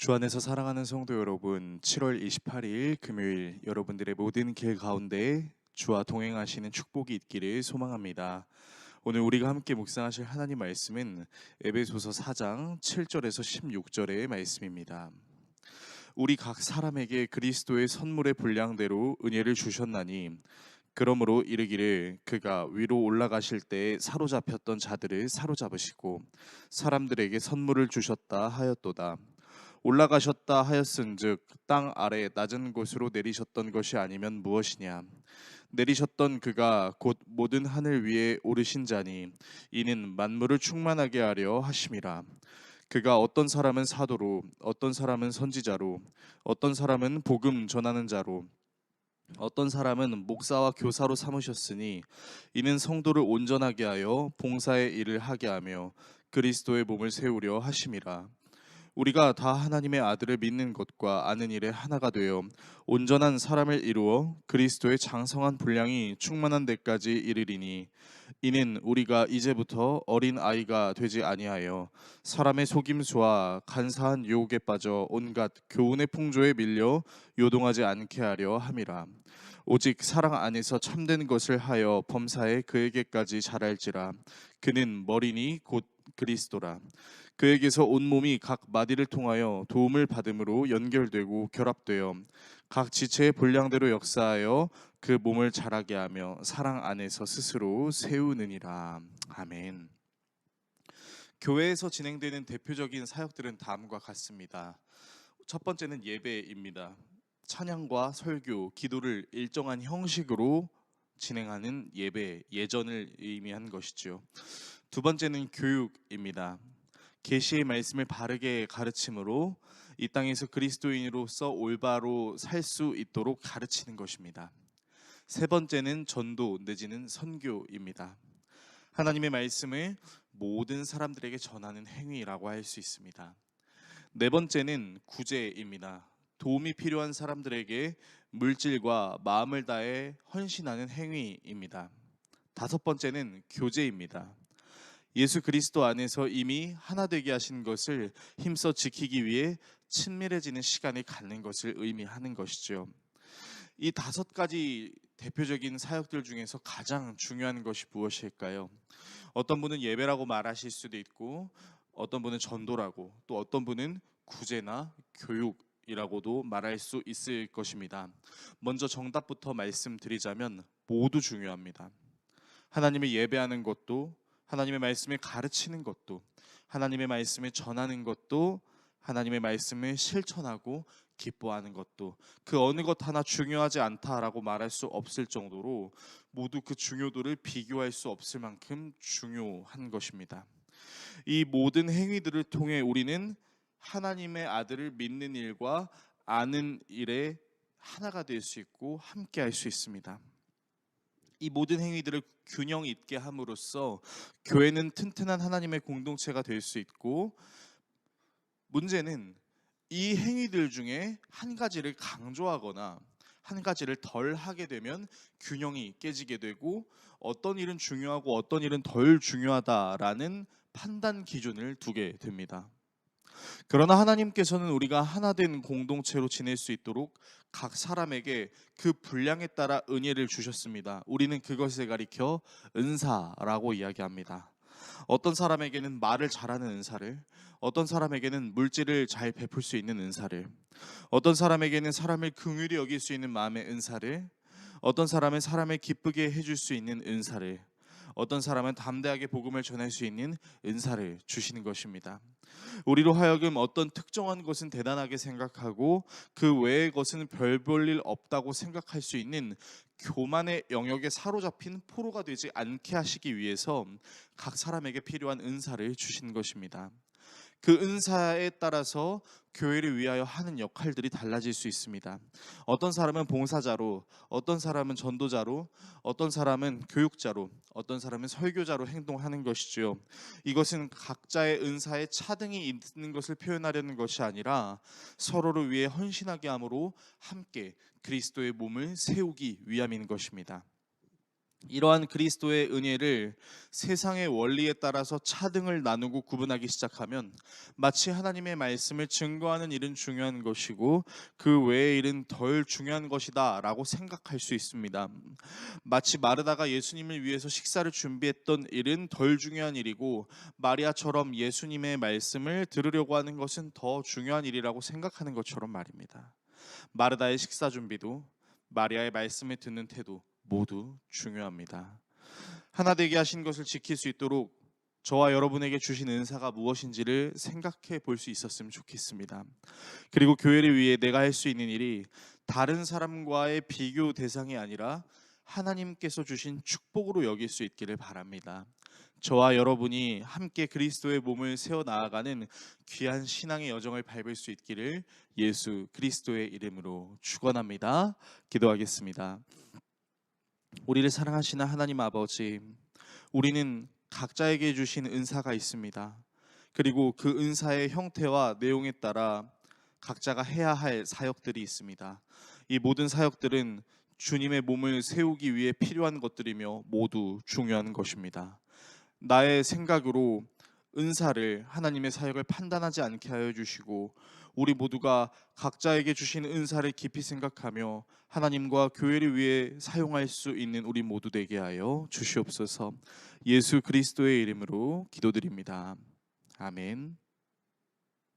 주 안에서 사랑하는 성도 여러분, 7월 28일 금요일 여러분들의 모든 길 가운데 주와 동행하시는 축복이 있기를 소망합니다. 오늘 우리가 함께 묵상하실 하나님 말씀은 에베소서 4장 7절에서 16절의 말씀입니다. 우리 각 사람에게 그리스도의 선물의 분량대로 은혜를 주셨나니 그러므로 이르기를 그가 위로 올라가실 때에 사로잡혔던 자들을 사로잡으시고 사람들에게 선물을 주셨다 하였도다. 올라가셨다 하였은즉 땅 아래 낮은 곳으로 내리셨던 것이 아니면 무엇이냐. 내리셨던 그가 곧 모든 하늘 위에 오르신 자니 이는 만물을 충만하게 하려 하심이라. 그가 어떤 사람은 사도로, 어떤 사람은 선지자로, 어떤 사람은 복음 전하는 자로, 어떤 사람은 목사와 교사로 삼으셨으니 이는 성도를 온전하게 하여 봉사의 일을 하게 하며 그리스도의 몸을 세우려 하심이라. 우리가 다 하나님의 아들을 믿는 것과 아는 일에 하나가 되어 온전한 사람을 이루어 그리스도의 장성한 분량이 충만한 데까지 이르리니 이는 우리가 이제부터 어린 아이가 되지 아니하여 사람의 속임수와 간사한 유혹에 빠져 온갖 교훈의 풍조에 밀려 요동하지 않게 하려 함이라. 오직 사랑 안에서 참된 것을 하여 범사에 그에게까지 자랄지라. 그는 머리니 곧 그리스도라. 그에게서 온 몸이 각 마디를 통하여 도움을 받음으로 연결되고 결합되어 각 지체의 분량대로 역사하여 그 몸을 자라게 하며 사랑 안에서 스스로 세우느니라. 아멘. 교회에서 진행되는 대표적인 사역들은 다음과 같습니다. 첫 번째는 예배입니다. 찬양과 설교, 기도를 일정한 형식으로 진행하는 예배, 예전을 의미한 것이죠. 두 번째는 교육입니다. 계시의 말씀을 바르게 가르침으로 이 땅에서 그리스도인으로서 올바로 살 수 있도록 가르치는 것입니다. 세 번째는 전도 내지는 선교입니다. 하나님의 말씀을 모든 사람들에게 전하는 행위라고 할 수 있습니다. 네 번째는 구제입니다. 도움이 필요한 사람들에게 물질과 마음을 다해 헌신하는 행위입니다. 다섯 번째는 교제입니다. 예수 그리스도 안에서 이미 하나 되게 하신 것을 힘써 지키기 위해 친밀해지는 시간을 갖는 것을 의미하는 것이죠. 이 다섯 가지 대표적인 사역들 중에서 가장 중요한 것이 무엇일까요? 어떤 분은 예배라고 말하실 수도 있고, 어떤 분은 전도라고, 또 어떤 분은 구제나 교육이라고도 말할 수 있을 것입니다. 먼저 정답부터 말씀드리자면 모두 중요합니다. 하나님을 예배하는 것도, 하나님의 말씀을 가르치는 것도, 하나님의 말씀을 전하는 것도, 하나님의 말씀을 실천하고 기뻐하는 것도, 그 어느 것 하나 중요하지 않다라고 말할 수 없을 정도로 모두 그 중요도를 비교할 수 없을 만큼 중요한 것입니다. 이 모든 행위들을 통해 우리는 하나님의 아들을 믿는 일과 아는 일에 하나가 될 수 있고 함께 할 수 있습니다. 이 모든 행위들을 균형 있게 함으로써 교회는 튼튼한 하나님의 공동체가 될 수 있고, 문제는 이 행위들 중에 한 가지를 강조하거나 한 가지를 덜 하게 되면 균형이 깨지게 되고 어떤 일은 중요하고 어떤 일은 덜 중요하다라는 판단 기준을 두게 됩니다. 그러나 하나님께서는 우리가 하나 된 공동체로 지낼 수 있도록 각 사람에게 그 분량에 따라 은혜를 주셨습니다. 우리는 그것을 가리켜 은사라고 이야기합니다. 어떤 사람에게는 말을 잘하는 은사를, 어떤 사람에게는 물질을 잘 베풀 수 있는 은사를, 어떤 사람에게는 사람을 긍휼히 여길 수 있는 마음의 은사를, 어떤 사람은 사람을 기쁘게 해줄 수 있는 은사를, 어떤 사람은 담대하게 복음을 전할 수 있는 은사를 주시는 것입니다. 우리로 하여금 어떤 특정한 것은 대단하게 생각하고 그 외의 것은 별 볼 일 없다고 생각할 수 있는 교만의 영역에 사로잡힌 포로가 되지 않게 하시기 위해서 각 사람에게 필요한 은사를 주신 것입니다. 그 은사에 따라서 교회를 위하여 하는 역할들이 달라질 수 있습니다. 어떤 사람은 봉사자로, 어떤 사람은 전도자로, 어떤 사람은 교육자로, 어떤 사람은 설교자로 행동하는 것이죠. 이것은 각자의 은사에 차등이 있는 것을 표현하려는 것이 아니라 서로를 위해 헌신하게 함으로 함께 그리스도의 몸을 세우기 위함인 것입니다. 이러한 그리스도의 은혜를 세상의 원리에 따라서 차등을 나누고 구분하기 시작하면 마치 하나님의 말씀을 증거하는 일은 중요한 것이고 그 외의 일은 덜 중요한 것이다 라고 생각할 수 있습니다. 마치 마르다가 예수님을 위해서 식사를 준비했던 일은 덜 중요한 일이고 마리아처럼 예수님의 말씀을 들으려고 하는 것은 더 중요한 일이라고 생각하는 것처럼 말입니다. 마르다의 식사 준비도 마리아의 말씀을 듣는 태도 모두 중요합니다. 하나 되게 하신 것을 지킬 수 있도록 저와 여러분에게 주신 은사가 무엇인지를 생각해 볼 수 있었으면 좋겠습니다. 그리고 교회를 위해 내가 할 수 있는 일이 다른 사람과의 비교 대상이 아니라 하나님께서 주신 축복으로 여길 수 있기를 바랍니다. 저와 여러분이 함께 그리스도의 몸을 세워 나아가는 귀한 신앙의 여정을 밟을 수 있기를 예수 그리스도의 이름으로 축원합니다. 기도하겠습니다. 우리를 사랑하시는 하나님 아버지, 우리는 각자에게 주신 은사가 있습니다. 그리고 그 은사의 형태와 내용에 따라 각자가 해야 할 사역들이 있습니다. 이 모든 사역들은 주님의 몸을 세우기 위해 필요한 것들이며 모두 중요한 것입니다. 나의 생각으로 은사를 하나님의 사역을 판단하지 않게 하여 주시고 우리 모두가 각자에게 주신 은사를 깊이 생각하며 하나님과 교회를 위해 사용할 수 있는 우리 모두 되게 하여 주시옵소서. 예수 그리스도의 이름으로 기도드립니다. 아멘.